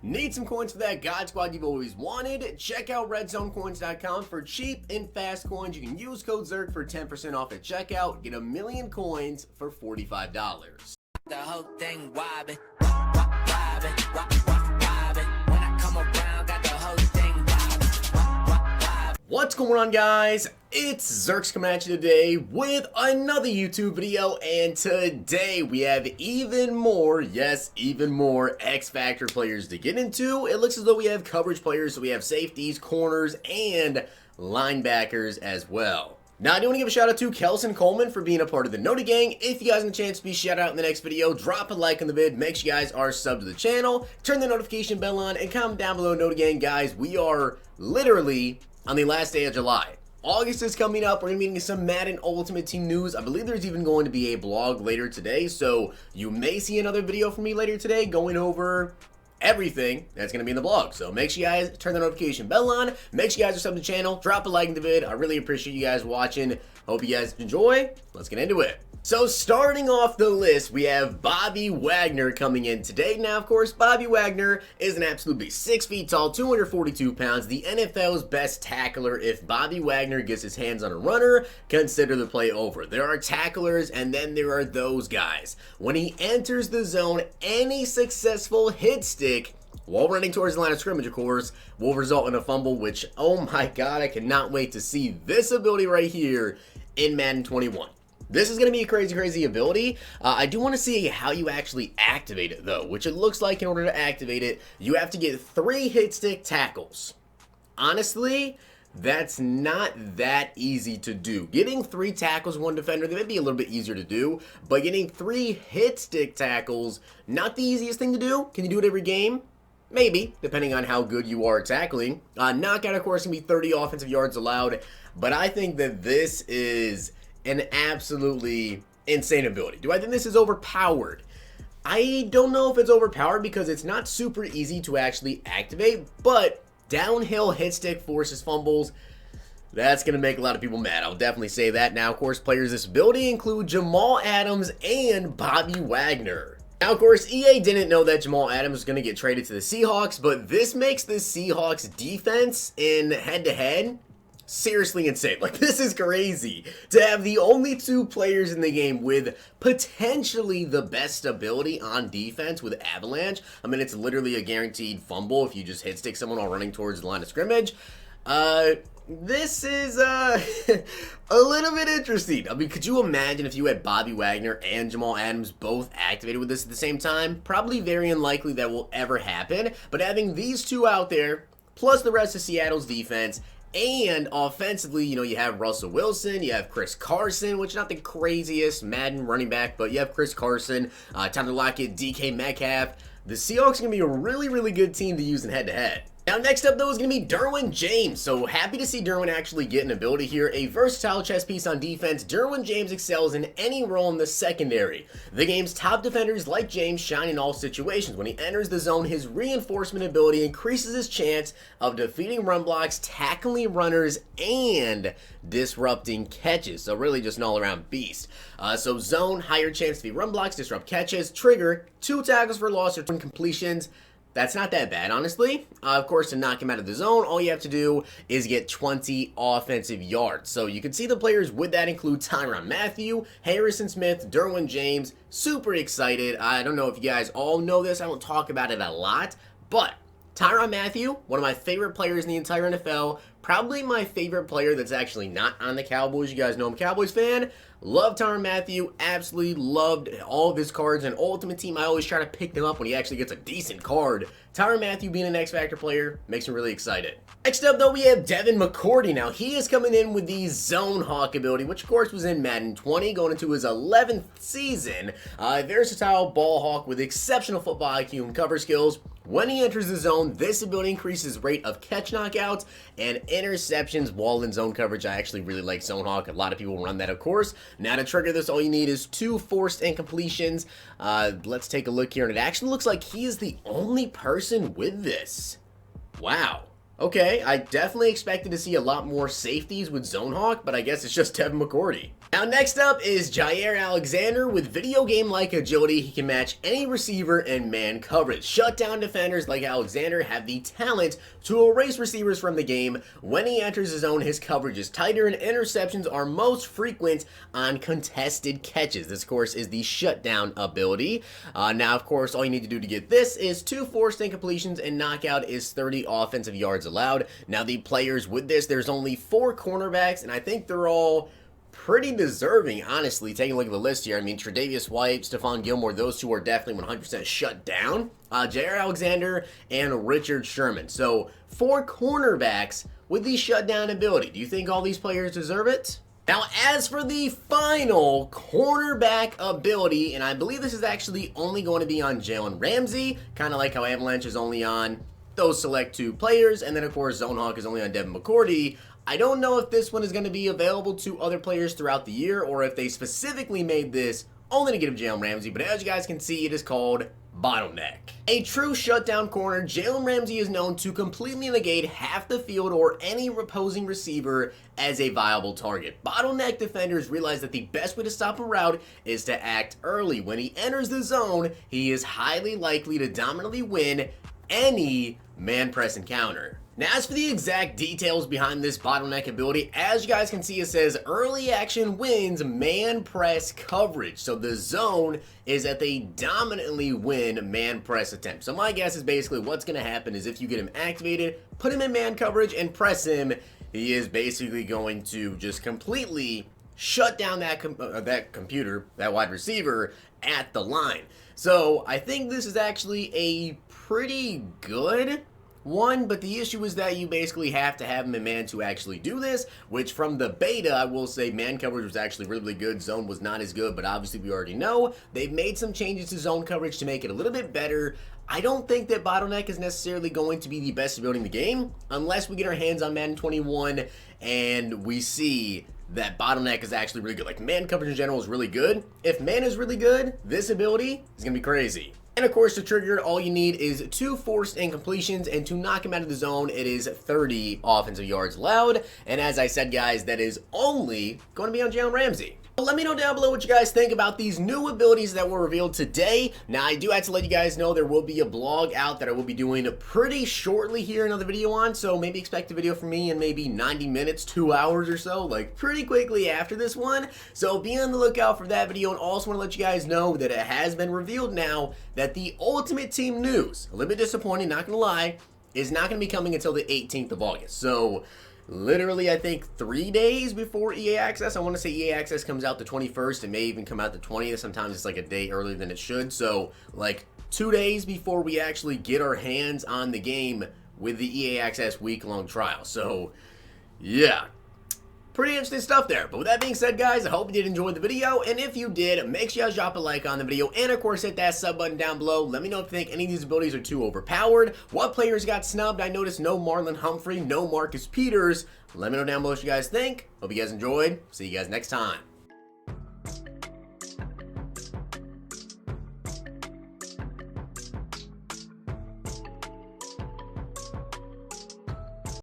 Need some coins for that God Squad you've always wanted? Check out redzonecoins.com for cheap and fast coins. You can use code ZERK for 10% off at checkout. Get 1,000,000 coins for $45. The whole thing wobbin', wobbin', wobbin'. When I come around, got the whole thing wobbin'. What's going on, guys? It's Zirksee coming at you today with another YouTube video, and today we have even more, yes, even more X-Factor players to get into. It looks as though we have coverage players, so we have safeties, corners, and linebackers as well. Now, I do want to give a shout out to Kelson Coleman for being a part of the Noti Gang. If you guys have a chance to be shout out in the next video, drop a like on the vid, make sure you guys are subbed to the channel, turn the notification bell on, and comment down below, Noti Gang. Guys, we are literally on the last day of July. August is coming up. We're going to be getting some Madden Ultimate Team news. I believe there's even going to be a blog later today, so you may see another video from me later today going over everything that's going to be in the blog. So make sure you guys turn the notification bell on. Make sure you guys are subbed to the channel. Drop a like in the vid. I really appreciate you guys watching. Hope you guys enjoy. Let's get into it. So starting off the list, we have Bobby Wagner coming in today. Now, of course, Bobby Wagner is an absolute beast. 6 feet tall, 242 pounds, the NFL's best tackler. If Bobby Wagner gets his hands on a runner, consider the play over. There are tacklers, and then there are those guys. When he enters the zone, any successful hit stick, while running towards the line of scrimmage, of course, will result in a fumble, which, oh my god, I cannot wait to see this ability right here in Madden 21. This is going to be a crazy, crazy ability. I do want to see how you actually activate it, though, which it looks like in order to activate it, you have to get 3 hit stick tackles. Honestly, that's not that easy to do. Getting 3 tackles, 1 defender, they may be a little bit easier to do, but getting 3 hit stick tackles, not the easiest thing to do. Can you do it every game? Maybe, depending on how good you are at tackling. Knockout, of course, can be 30 offensive yards allowed, but I think that this is an absolutely insane ability. Do I think this is overpowered? I don't know if it's overpowered because it's not super easy to actually activate, but downhill hit stick forces fumbles. That's going to make a lot of people mad. I'll definitely say that. Now, of course, players this ability include Jamal Adams and Bobby Wagner. Now, of course, EA didn't know that Jamal Adams was going to get traded to the Seahawks, but this makes the Seahawks defense in head-to-head seriously insane. Like, this is crazy to have the only 2 players in the game with potentially the best ability on defense with Avalanche. I mean, it's literally a guaranteed fumble if you just hit stick someone while running towards the line of scrimmage. This is a little bit interesting. I mean, could you imagine if you had Bobby Wagner and Jamal Adams both activated with this at the same time? Probably very unlikely that will ever happen, but having these 2 out there, plus the rest of Seattle's defense, and offensively, you know, you have Russell Wilson, you have Chris Carson, which is not the craziest Madden running back, but you have Chris Carson, Tyler Lockett, DK Metcalf. The Seahawks are going to be a really, really good team to use in head-to-head. Now, next up, though, is going to be DERWIN James. So, happy to see DERWIN actually get an ability here. A versatile chess piece on defense, DERWIN James excels in any role in the secondary. The game's top defenders, like James, shine in all situations. When he enters the zone, his reinforcement ability increases his chance of defeating run blocks, tackling runners, and disrupting catches. So, really just an all-around beast. So, zone, higher chance to beat run blocks, disrupt catches, trigger, 2 tackles for loss or 2 completions. That's not that bad, honestly. Of course, to knock him out of the zone, all you have to do is get 20 offensive yards. So you can see the players with that include Tyrann Mathieu, Harrison Smith, DERWIN James. Super excited. I don't know if you guys all know this. I don't talk about it a lot, but Tyrann Mathieu, one of my favorite players in the entire NFL, probably my favorite player that's actually not on the Cowboys. You guys know I'm a Cowboys fan. Love Tyrann Mathieu, absolutely loved all of his cards. And Ultimate Team, I always try to pick them up when he actually gets a decent card. Tyrann Mathieu being an X-Factor player makes me really excited. Next up, though, we have DEVIN McCourty. Now, he is coming in with the Zone Hawk ability, which, of course, was in Madden 20, going into his 11th season. A versatile ball hawk with exceptional football IQ and cover skills. When he enters the zone, this ability increases rate of catch knockouts and interceptions while in zone coverage. I actually really like Zone Hawk. A lot of people run that, of course. Now, to trigger this, all you need is 2 forced incompletions. Let's take a look here, and it actually looks like he is the only person with this. Wow. Okay, I definitely expected to see a lot more safeties with Zone Hawk, but I guess it's just DEVIN McCourty. Now next up is Jaire Alexander. With video game-like agility, he can match any receiver in man coverage. Shutdown defenders like Alexander have the talent to erase receivers from the game. When he enters the zone, his coverage is tighter and interceptions are most frequent on contested catches. This, of course, is the shutdown ability. Now, of course, all you need to do to get this is 2 forced incompletions, and knockout is 30 offensive yards allowed. Now, the players with this, there's only 4 cornerbacks, and I think they're all pretty deserving, honestly. Taking a look at the list here, I mean, Tre'Davious White, Stephon Gilmore, those 2 are definitely 100% shut down. Jaire Alexander and Richard Sherman. So 4 cornerbacks with the shutdown ability. Do you think all these players deserve it? Now, as for the final cornerback ability, and I believe this is actually only going to be on Jalen Ramsey, kind of like how Avalanche is only on those select 2 players, and then of course Zone Hawk is only on Devin McCourty. I don't know if this one is going to be available to other players throughout the year, or if they specifically made this only to give Jalen Ramsey, but as you guys can see, it is called Bottleneck. A true shutdown corner, Jalen Ramsey is known to completely negate half the field or any opposing receiver as a viable target. Bottleneck defenders realize that the best way to stop a route is to act early. When he enters the zone, he is highly likely to dominantly win any man press encounter. Now, as for the exact details behind this bottleneck ability, as you guys can see, it says early action wins man press coverage. So the zone is that they dominantly win man press attempts. So my guess is basically what's going to happen is if you get him activated, put him in man coverage, and press him, he is basically going to just completely shut down that wide receiver at the line. So I think this is actually a pretty good one, but the issue is that you basically have to have him in man to actually do this, which from the beta, I will say man coverage was actually really good. Zone was not as good, but obviously we already know they've made some changes to zone coverage to make it a little bit better. I don't think that bottleneck is necessarily going to be the best ability in the game unless we get our hands on Madden 21 and we see that bottleneck is actually really good. Like, man coverage in general is really good. If man is really good, this ability is gonna be crazy. And of course, to trigger it, all you need is 2 forced incompletions, and to knock him out of the zone, it is 30 offensive yards allowed. And as I said, guys, that is only going to be on Jalen Ramsey. Let me know down below what you guys think about these new abilities that were revealed today. Now, I do have to let you guys know there will be a blog out that I will be doing pretty shortly here, another video on, so maybe expect a video from me in maybe 90 minutes, 2 hours or so, like pretty quickly after this one. So be on the lookout for that video, and also want to let you guys know that it has been revealed now that the Ultimate Team news, a little bit disappointing, not gonna lie, is not gonna be coming until the 18th of August. So literally, I think 3 days before EA Access. I want to say EA Access comes out the 21st. It may even come out the 20th. Sometimes it's like a day earlier than it should. So like 2 days before we actually get our hands on the game with the EA Access week-long trial. So yeah, pretty interesting stuff there. But with that being said, guys, I hope you did enjoy the video. And if you did, make sure you guys drop a like on the video. And of course, hit that sub button down below. Let me know if you think any of these abilities are too overpowered. What players got snubbed? I noticed no Marlon Humphrey, no Marcus Peters. Let me know down below what you guys think. Hope you guys enjoyed. See you guys next time.